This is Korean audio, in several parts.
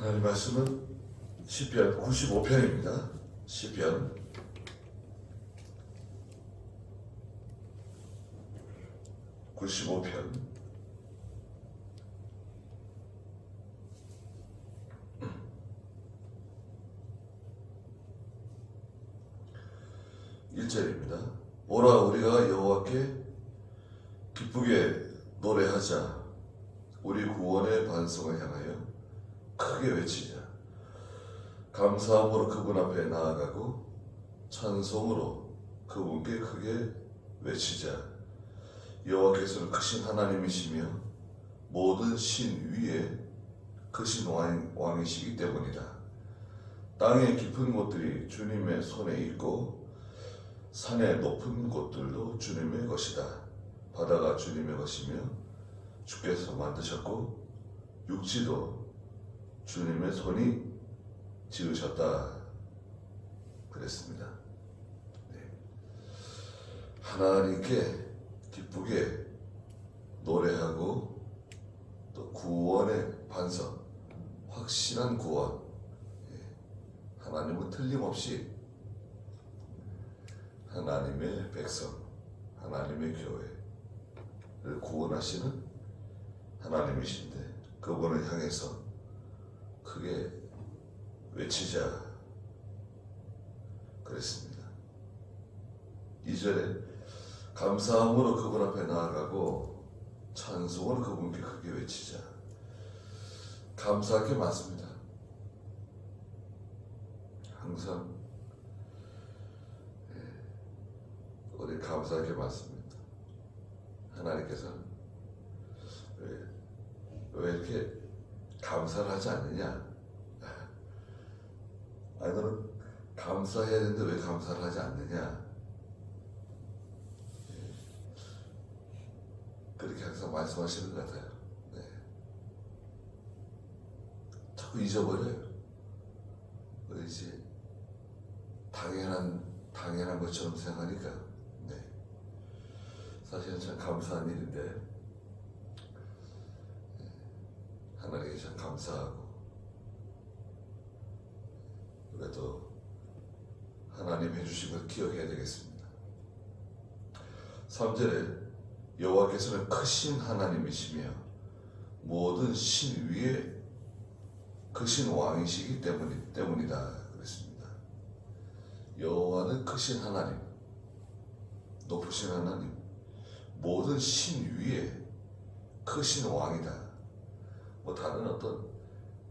하나님 말씀은 시편 95편입니다. 시편 95편 1절입니다. 오라 우리가 여호와께 기쁘게 노래하자. 우리 구원의 반성을 향하여 크게 외치자. 감사함으로 그분 앞에 나아가고 찬송으로 그분께 크게 외치자. 여호와께서는 크신 하나님이시며 모든 신 위에 크신 왕이시기 때문이다. 땅의 깊은 곳들이 주님의 손에 있고 산의 높은 곳들도 주님의 것이다. 바다가 주님의 것이며 주께서 만드셨고 육지도 주님의 손이 지으셨다. 그랬습니다. 네. 하나님께 기쁘게 노래하고 또 구원의 반성, 확실한 구원. 하나님은 틀림없이 하나님의 백성, 하나님의 교회를 구원하시는 하나님이신데 그분을 향해서 크게 외치자 그랬습니다. 2절에 감사함으로 그분 앞에 나아가고 찬송으로 그분께 크게 외치자. 감사할 게 많습니다. 항상 우리 감사할 게 많습니다. 하나님께서는 왜 이렇게 감사를 하지 않느냐? 아니 너는 감사해야 되는데 왜 감사를 하지 않느냐? 그렇게 항상 말씀하시는 것 같아요. 네. 자꾸 잊어버려요. 이제 당연한 것처럼 생각하니까. 네. 사실은 참 감사한 일인데 하나님께 참 감사하고 그래도 하나님 해주신 걸 기억해야 되겠습니다. 3절에 여호와께서는 크신 하나님이시며 모든 신 위에 크신 왕이시기 때문이다 그랬습니다. 여호와는 크신 하나님, 높으신 하나님, 모든 신 위에 크신 왕이다. 뭐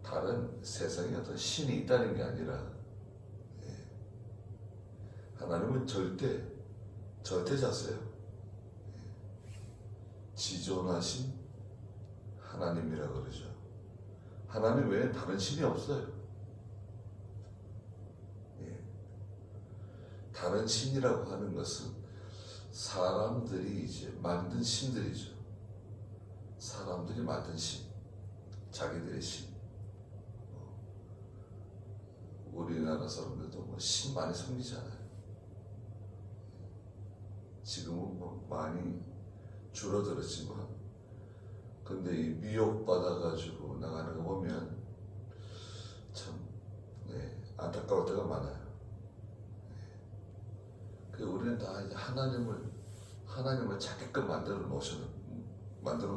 다른 세상에 어떤 신이 있다는 게 아니라 하나님은 절대자세요. 지존하신 하나님이라 그러죠. 하나님 외에 다른 신이 없어요. 다른 신이라고 하는 것은 사람들이 이제 만든 신들이죠. 사람들이 만든 신, 자기들의 신. 우리나라 사람들도 뭐 신 많이 섬기잖아요. 지금은 뭐 많이 줄어들었지만, 근데 이 미혹받아가지고 나가는 거 보면 참 안타까울 때가 많아요. 우리는 다 이제 하나님을 찾게끔 만들어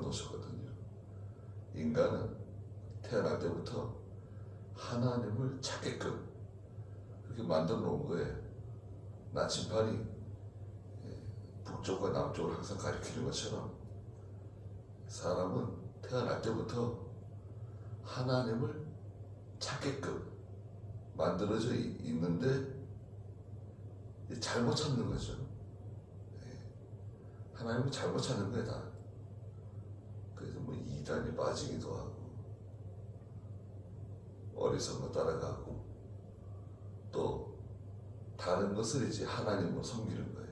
놓으셨거든요. 인간은 태어날 때부터 하나님을 찾게끔 그렇게 만들어 놓은 거예요. 나침반이 북쪽과 남쪽을 항상 가리키는 것처럼 사람은 태어날 때부터 하나님을 찾게끔 만들어져 있는데 잘못 찾는 거죠. 하나님을 잘못 찾는 거예요, 다. 그래서 뭐 이단이 빠지기도 하고 어리석은 거 따라가고 또 다른 것을 이제 하나님으로 섬기는 거예요.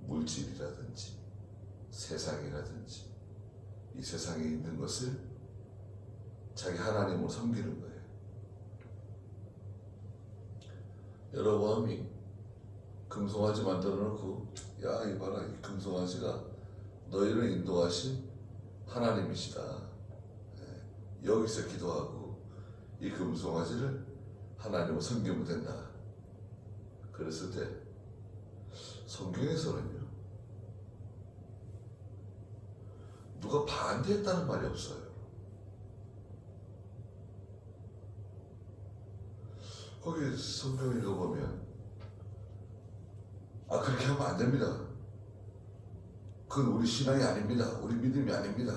물질이라든지 세상이라든지 이 세상에 있는 것을 자기 하나님으로 섬기는 거예요. 여로보암이 금송아지 만들어 놓고 야 이봐라 이 금송아지가 너희를 인도하신 하나님이시다. 여기서 기도하고 이 금송아지를 하나님을 섬기면 된다. 그랬을 때 성경에서는요, 누가 반대했다는 말이 없어요. 거기 성경 읽어보면 그렇게 하면 안 됩니다. 그건 우리 신앙이 아닙니다. 우리 믿음이 아닙니다.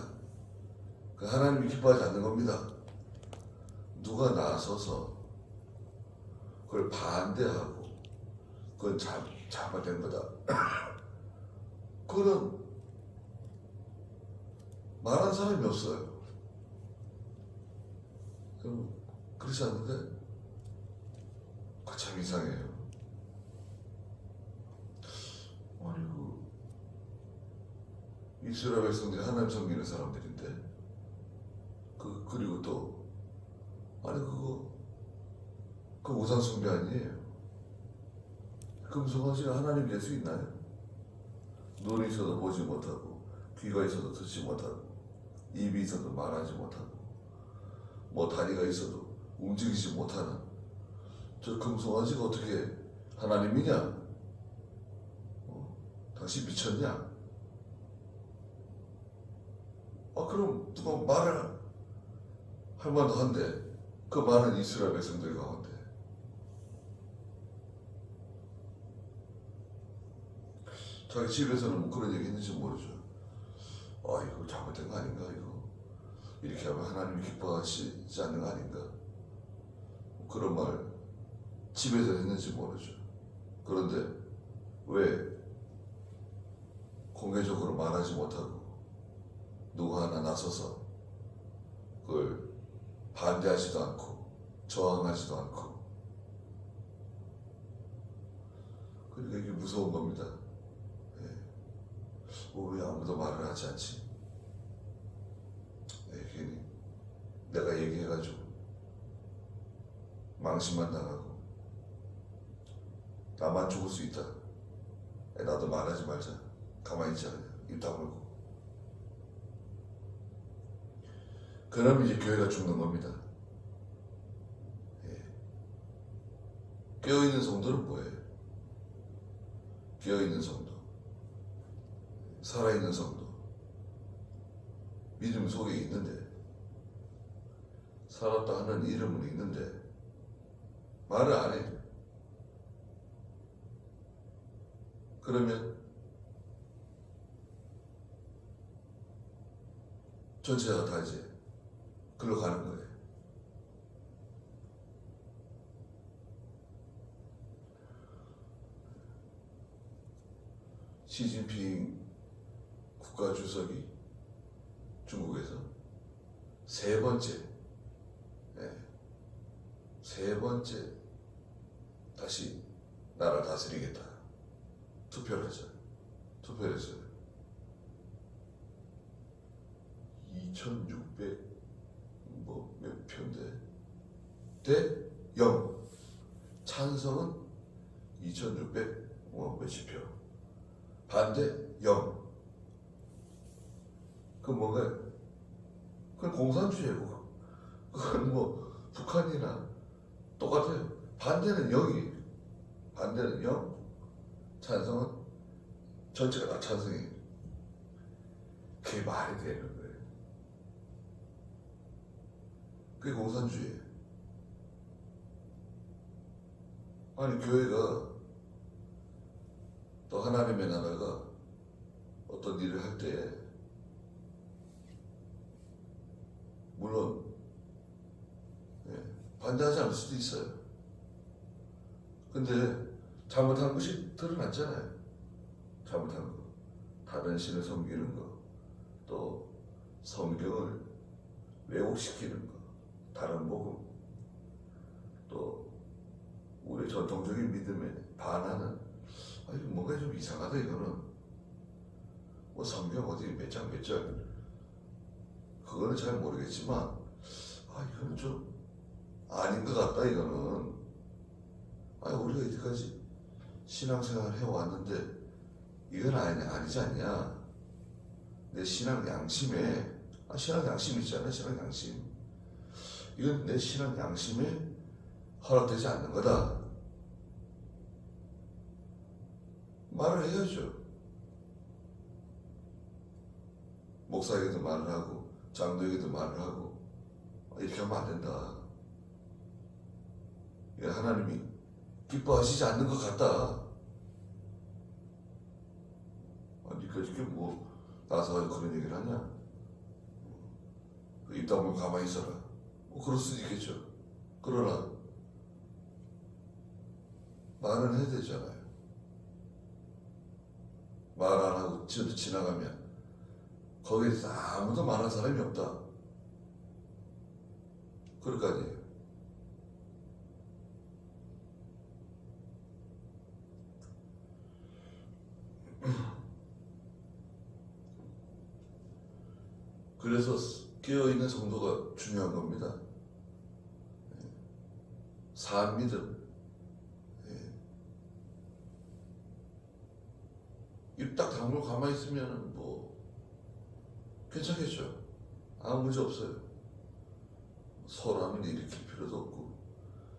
그 하나님이 기뻐하지 않는 겁니다. 누가 나서서 그걸 반대하고 그건 잘못된 거다. 그런 말한 사람이 없어요. 그럼 그렇지 않는데? 참 이상해요. 아니 이스라엘 백성들이 하나님 섬기는 사람들인데 그리고 또 그 우상 숭배 아니에요. 금송아지가 하나님 될 수 있나요? 눈이 있어도 보지 못하고 귀가 있어도 듣지 못하고 입이 있어도 말하지 못하고 다리가 있어도 움직이지 못하는 저 금송아지가 어떻게 하나님이냐? 당신 미쳤냐? 그럼 누가 말을 할 만도 한데 그 많은 이스라엘 백성들 가운데 자기 집에서는 뭐 그런 얘기 했는지 모르죠. 이거 잘못된 거 아닌가? 이거 이렇게 하면 하나님이 기뻐하시지 않는 거 아닌가? 그런 말 집에서 했는지 모르죠. 그런데 왜 공개적으로 말하지 못하고 누구 하나 나서서 그걸 반대하지도 않고 저항하지도 않고, 그러니까 이게 무서운 겁니다. 왜 아무도 말을 하지 않지? 괜히 내가 얘기해가지고 망신만 당하고 나만 죽을 수 있다. 나도 말하지 말자. 가만히 있자. 그냥 입 다물고. 그러면 이제 교회가 죽는 겁니다. 깨어있는 성도는 뭐예요? 깨어있는 성도, 살아있는 성도, 믿음 속에 있는데, 살았다 하는 이름은 있는데 말을 안 해. 그러면 전체가 다 이제 글로 가는 거예요. 시진핑 국가주석이 중국에서 세 번째 다시 나라를 다스리겠다 투표를 했어요. 투표를 했어요. 2600 몇 표인데 대 0. 찬성은 2600 몇십 표, 반대 0. 그건 뭔가요? 그건 공산주의고, 그건 북한이나 똑같아요. 반대는 0이, 반대는 0, 찬성은 전체가 다 찬성이에요. 그게 말이 되는 거예요. 그게 공산주의예요. 아니 교회가 또 하나님의 나라가 어떤 일을 할 때 물론 반대하지 않을 수도 있어요. 근데 잘못한 것이 드러났잖아요. 잘못한 거, 다른 신을 섬기는 거, 또 성경을 왜곡시키는 거, 다른 복음, 또 우리 전통적인 믿음에 반하는, 뭔가 좀 이상하다 이거는. 성경 어디 몇 장 그거는 잘 모르겠지만 이거는 좀 아닌 것 같다 이거는. 우리가 이때까지 신앙생활 해왔는데 이건 아니지 않냐. 내 신앙 양심에 신앙 양심 있잖아. 신앙 양심. 이건 내 신앙 양심에 허락되지 않는 거다. 말을 해야죠. 목사에게도 말을 하고 장로에게도 말을 하고 이렇게 하면 안 된다. 하나님이 기뻐하시지 않는 것 같다. 아니 그렇게 뭐 나서 그런 얘기를 하냐? 입 다물고 가만히 있어라. 뭐 그럴 수도 있겠죠. 그러나 말은 해야 되잖아요. 말 안 하고 지나가면 거기에 대해서 아무도 말할 사람이 없다. 그럴 거 아니에요. 그래서 깨어있는 성도가 중요한 겁니다. 산 믿음. 입 딱 다물고 가만히 있으면 뭐 괜찮겠죠. 아무 문제 없어요. 서로함을 일으킬 필요도 없고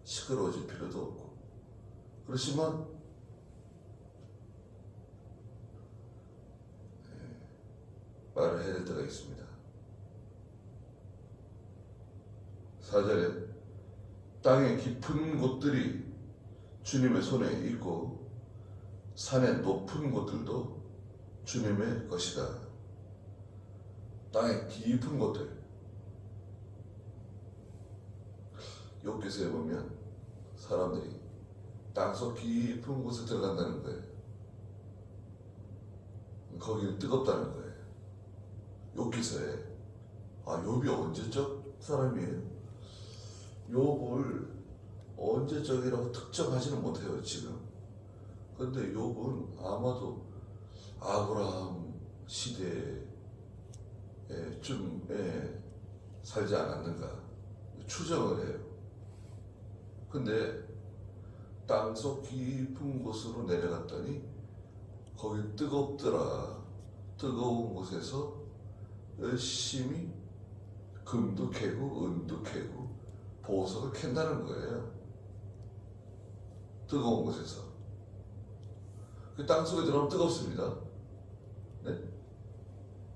시끄러워질 필요도 없고. 그렇지만 말을 해야 될 때가 있습니다. 4절에 땅의 깊은 곳들이 주님의 손에 있고 산의 높은 곳들도 주님의 것이다. 땅의 깊은 곳들. 욥기서에 보면 사람들이 땅속 깊은 곳에 들어간다는 거예요. 거기는 뜨겁다는 거예요. 욥기서에 욥이 언제적 사람이에요? 욥을 언제적이라고 특정하지는 못해요 지금. 근데 욥은 아마도 아브라함 시대에 쯤에 살지 않았는가 추정을 해요. 근데 땅속 깊은 곳으로 내려갔더니 거기 뜨겁더라. 뜨거운 곳에서 열심히 금도 캐고 은도 캐고 보석을 캔다는 거예요. 뜨거운 곳에서. 그 땅속에 들어가면 뜨겁습니다. 네?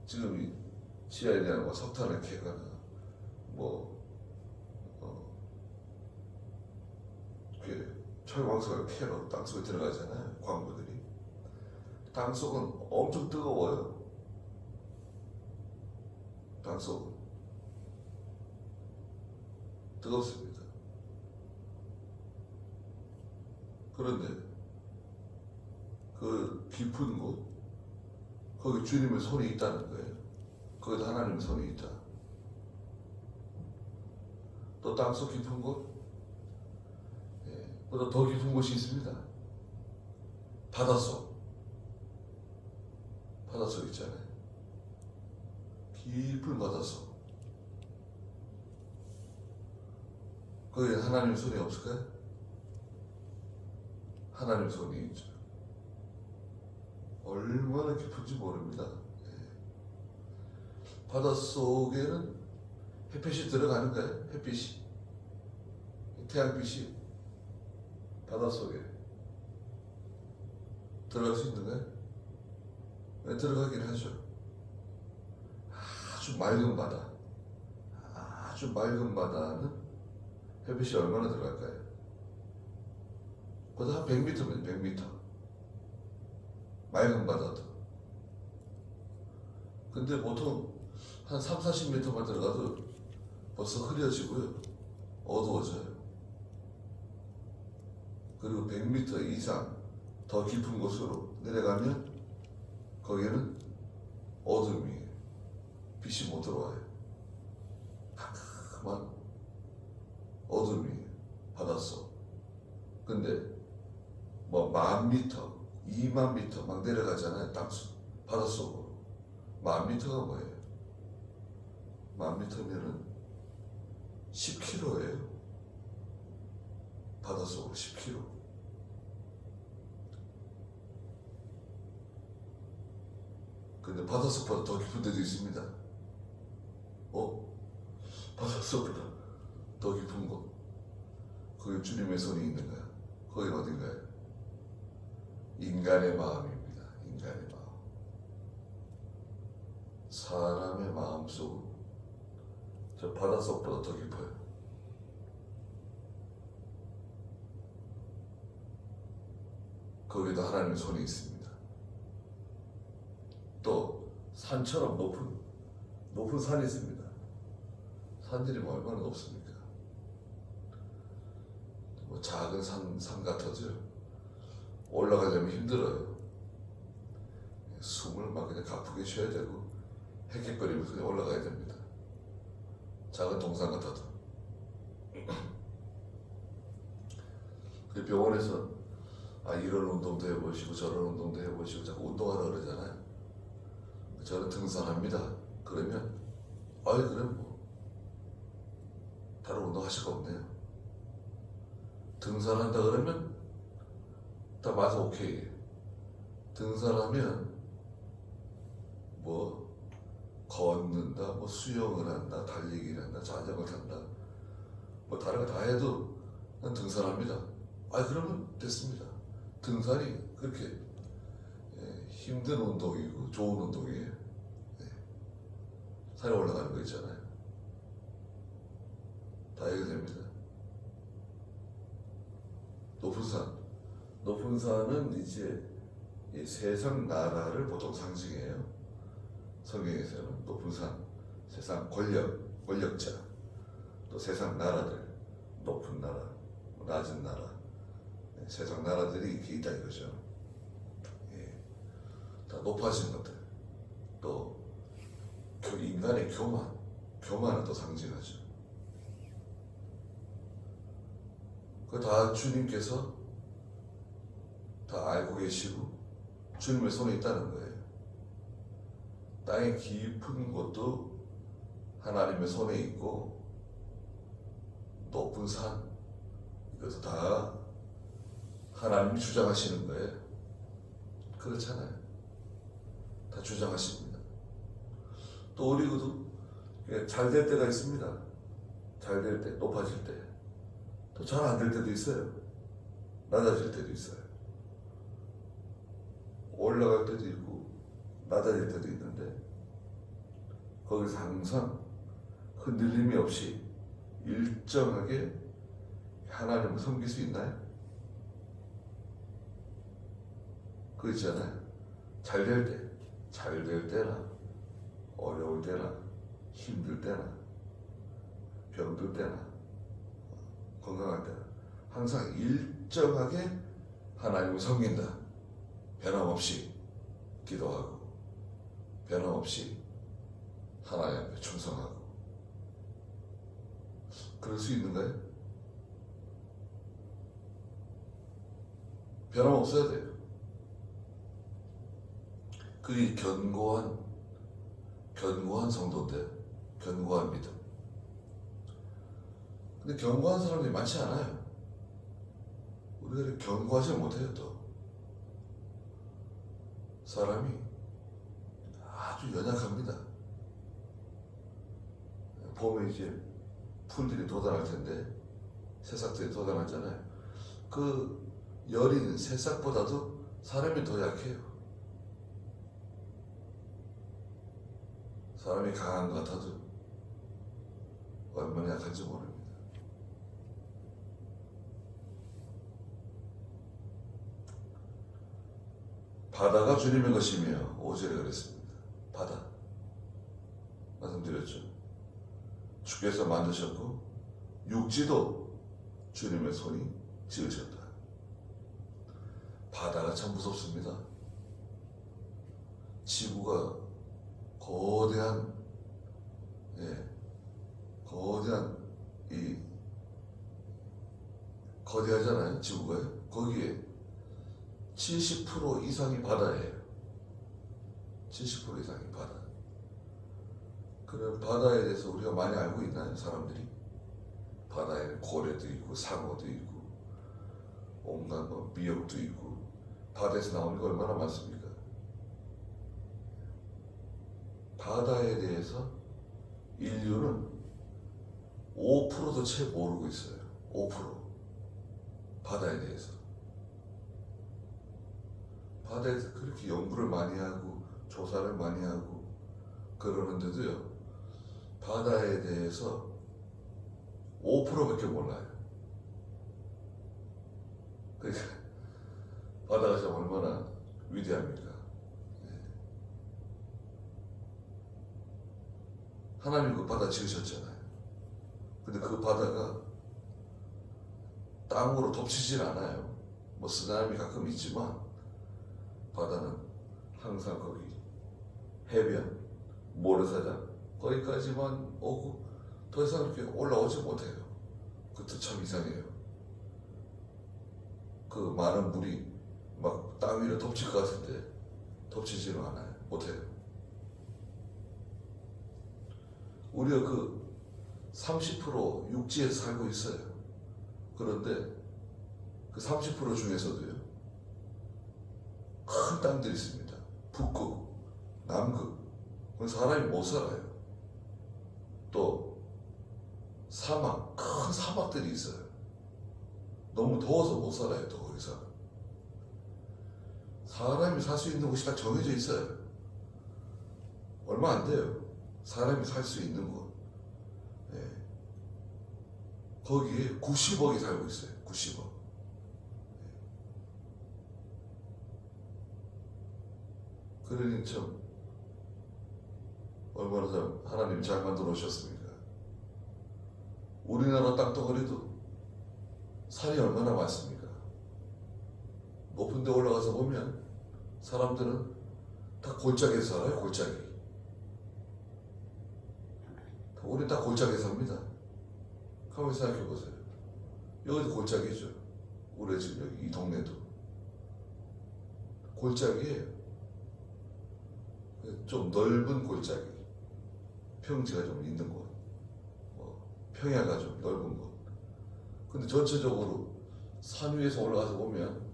지금 이 지하에 대한 뭐 석탄을 캐거나 철광석을 캐러 땅속에 들어가잖아요. 광부들이. 땅속은 엄청 뜨거워요. 땅속은 뜨겁습니다. 그런데 그 깊은 곳, 거기 주님의 손이 있다는 거예요. 거기도 하나님의 손이 있다. 또 땅속 깊은 곳, 보다 더 깊은 곳이 있습니다. 바닷속 있잖아요. 깊은 바닷속. 거기에 하나님의 손이 없을까요? 하나님의 손이 있죠. 얼마나 깊은지 모릅니다. 바닷속에는 햇빛이 들어가는가요? 햇빛이, 태양빛이 바닷속에 들어갈 수 있는가요? 네, 들어가긴 하죠. 아주 맑은 바다, 아주 맑은 바다는 햇빛이 얼마나 들어갈까요? 거기서 한 100m면 100m. 맑은 바다도. 근데 보통 한 3, 40m만 들어가도 벌써 흐려지고요. 어두워져요. 그리고 100m 이상 더 깊은 곳으로 내려가면 거기에는 어둠이에요. 빛이 못 들어와요. 캄캄한 어둠이에요. 바닷속. 근데 뭐 10,000m, 20,000m 막 내려가잖아요. 땅속, 바닷속으로. 10,000m가 뭐예요? 10,000m면은 10km예요. 바닷속으로 10km. 근데 바닷속보다 더 깊은 데도 있습니다. 바닷속보다 더 깊은 곳, 거기 주님의 손이 있는 거야. 거긴 어딘가요? 인간의 마음입니다. 인간의 마음. 사람의 마음속은 저 바닷속보다 더 깊어요. 거기도 하나님의 손이 있습니다. 또 산처럼 높은 산이 있습니다. 산들이 뭐 얼마나 높습니까? 뭐 작은 산 같아도요, 올라가려면 힘들어요. 숨을 막 그냥 가쁘게 쉬어야 되고 헥헥거리면서 그냥 올라가야 됩니다. 작은 동산 같아도. 그 병원에서 이런 운동도 해보시고 저런 운동도 해보시고 자꾸 운동하라 그러잖아요. 저는 등산합니다. 그러면 그럼 뭐 다른 운동 하실 거 없네요. 등산한다 그러면 다 맞아, 오케이. 등산하면 뭐 걷는다, 뭐 수영을 한다, 달리기를 한다, 자전거 탄다, 뭐 다른 거 다 해도 난 등산합니다. 그러면 됐습니다. 등산이 그렇게 힘든 운동이고 좋은 운동이에요. 산에 올라가는 거 있잖아요. 다 해결됩니다. 높은 산은 이제 이 세상 나라를 보통 상징해요. 성경에서는 높은 산, 세상 권력자, 또 세상 나라들, 높은 나라, 낮은 나라, 세상 나라들이 이렇게 있다 이거죠. 다 높아진 것들. 또 인간의 교만을 또 상징하죠. 그거 다 주님께서 다 알고 계시고 주님의 손에 있다는 거예요. 땅의 깊은 곳도 하나님의 손에 있고, 높은 산, 이것도 다 하나님이 주장하시는 거예요. 그렇잖아요. 다 주장하십니다. 또 우리도 잘 될 때가 있습니다. 잘 될 때, 높아질 때. 또 잘 안 될 때도 있어요. 낮아질 때도 있어요. 올라갈 때도 있고 낮아질 때도 있는데, 거기서 항상 흔들림이 없이 일정하게 하나님을 섬길 수 있나요? 그거 있잖아요. 잘 될 때나 어려울 때나 힘들 때나 병들 때나 건강할 때나 항상 일정하게 하나님을 섬긴다. 변함없이 기도하고 변함없이 하나님 앞에 충성하고. 그럴 수 있는가요? 변함없어야 돼요. 그게 견고한 성도인데, 견고한 믿음. 근데 견고한 사람들이 많지 않아요. 우리가 견고하지 못해요. 또 사람이 아주 연약합니다. 봄에 이제 풀들이 돋아날 텐데, 새싹들이 돋아났잖아요. 그 여린 새싹보다도 사람이 더 약해요. 사람이 강한 것 같아도 얼마나 약한지 모릅니다. 바다가 주님의 것이며, 5절에 그랬습니다. 바다 말씀드렸죠. 주께서 만드셨고 육지도 주님의 손이 지으셨다. 바다가 참 무섭습니다. 지구가 거대한 거대하잖아요. 지구가. 거기에 70% 이상이 바다예요. 70% 이상이 바다. 그런 바다에 대해서 우리가 많이 알고 있나요? 사람들이? 바다에는 고래도 있고 상어도 있고 온갖 미역도 있고, 바다에서 나오는 게 얼마나 많습니까? 바다에 대해서 인류는 5%도 채 모르고 있어요. 5%. 바다에 대해서. 바다에서 그렇게 연구를 많이 하고 조사를 많이 하고 그러는데도요, 바다에 대해서 5%밖에 몰라요. 그러니까 바다가 참 얼마나 위대합니까? 하나님 그 바다 지으셨잖아요. 근데 그 바다가 땅으로 덮치질 않아요. 뭐 쓰나미 가끔 있지만 바다는 항상 거기 해변, 모래사장 거기까지만 오고 더 이상 이렇게 올라오지 못해요. 그것도 참 이상해요. 그 많은 물이 막 땅 위를 덮칠 것 같은데 덮치지는 않아요. 못해요. 우리가 그 30% 육지에서 살고 있어요. 그런데 그 30% 중에서도요, 큰 땅들이 있습니다. 북극, 남극. 사람이 못 살아요. 또 사막, 큰 사막들이 있어요. 너무 더워서 못 살아요. 또 거기서 사람이 살 수 있는 곳이 딱 정해져 있어요. 얼마 안 돼요. 사람이 살 수 있는 곳. 예. 거기에 90억이 살고 있어요. 90억. 그러니 참 얼마나 참 하나님 잘 만들어 오셨습니까? 우리나라 땅덩어리도 산이 얼마나 많습니까? 높은 데 올라가서 보면 사람들은 다 골짜기에서 살아요. 골짜기. 우리 다 골짜기에 삽니다. 가만히 생각해 보세요. 여기도 골짜기죠. 우리 지금 여기 이 동네도 골짜기예요. 좀 넓은 골짜기, 평지가 좀 있는 곳, 평야가 좀 넓은 곳. 근데 전체적으로 산 위에서 올라가서 보면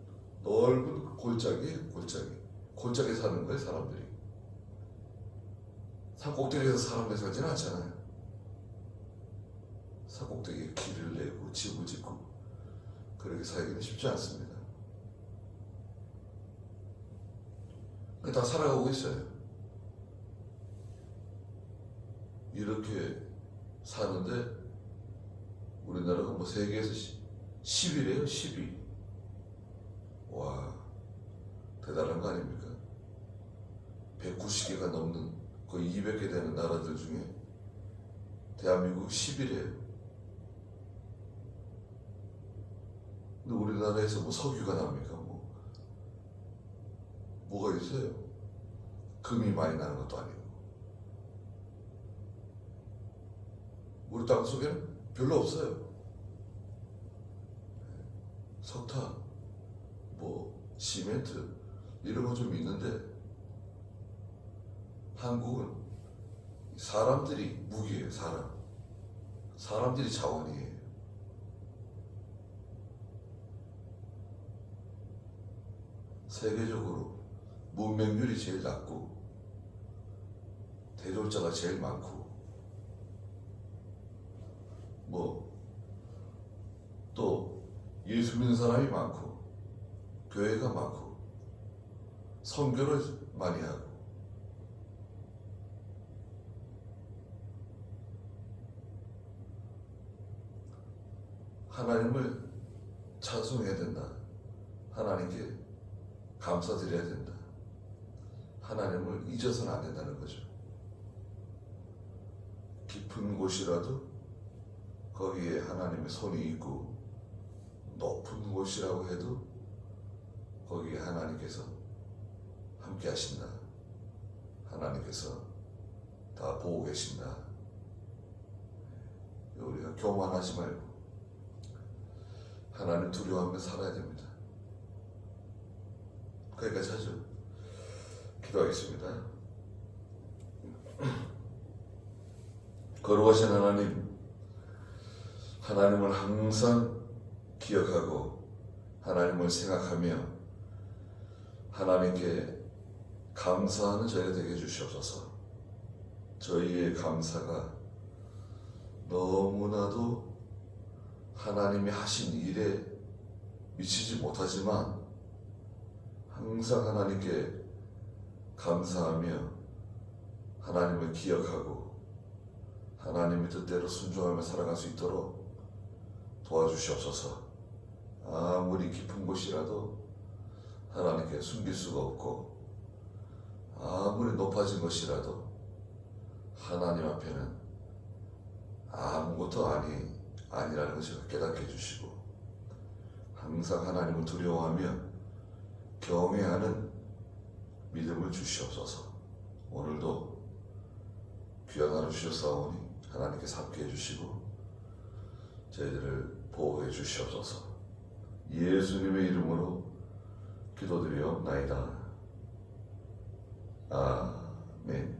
넓은 골짜기에 골짜기에 사는 거예요, 사람들이. 산 꼭대기에서 사람들이 살지는 않잖아요. 산 꼭대기에 길을 내고 집을 짓고 그렇게 살기는 쉽지 않습니다. 다 살아가고 있어요. 이렇게 사는데 우리나라가 뭐 세계에서 10위래요. 10위. 와, 대단한 거 아닙니까? 190개가 넘는 거의 200개 되는 나라들 중에 대한민국 10위래요. 근데 우리나라에서 뭐 석유가 납니까? 뭐가 있어요? 금이 많이 나는 것도 아니고. 우리 땅 속에는 별로 없어요. 석탄, 시멘트 이런 거 좀 있는데 한국은 사람들이 무기예요. 사람들이 자원이에요. 세계적으로 문맹률이 제일 낮고 대졸자가 제일 많고 또 예수 믿는 사람이 많고 교회가 많고 선교를 많이 하고 하나님을 찬송해야 된다. 하나님께 감사드려야 된다. 하나님을 잊어서는 안 된다는 거죠. 깊은 곳이라도 거기에 하나님의 손이 있고 높은 곳이라고 해도 거기에 하나님께서 함께 하신다. 하나님께서 다 보고 계신다. 우리가 교만하지 말고 하나님 두려워하며 살아야 됩니다. 거기까지 하죠. 기도하겠습니다. 거룩하신 하나님을 항상 기억하고 하나님을 생각하며 하나님께 감사하는 저희가 되게 해주시옵소서. 저희의 감사가 너무나도 하나님이 하신 일에 미치지 못하지만 항상 하나님께 감사하며 하나님을 기억하고 하나님의 뜻대로 순종하며 살아갈 수 있도록 도와주시옵소서. 아무리 깊은 곳이라도 하나님께 숨길 수가 없고 아무리 높아진 것이라도 하나님 앞에는 아무것도 아니라는 것을 깨닫게 해주시고 항상 하나님을 두려워하며 경외하는 믿음을 주시옵소서. 오늘도 귀한 하루 주셨사오니 하나님께서 함께 해주시고 저희들을 보호해 주시옵소서. 예수님의 이름으로 기도드리옵나이다. 아멘.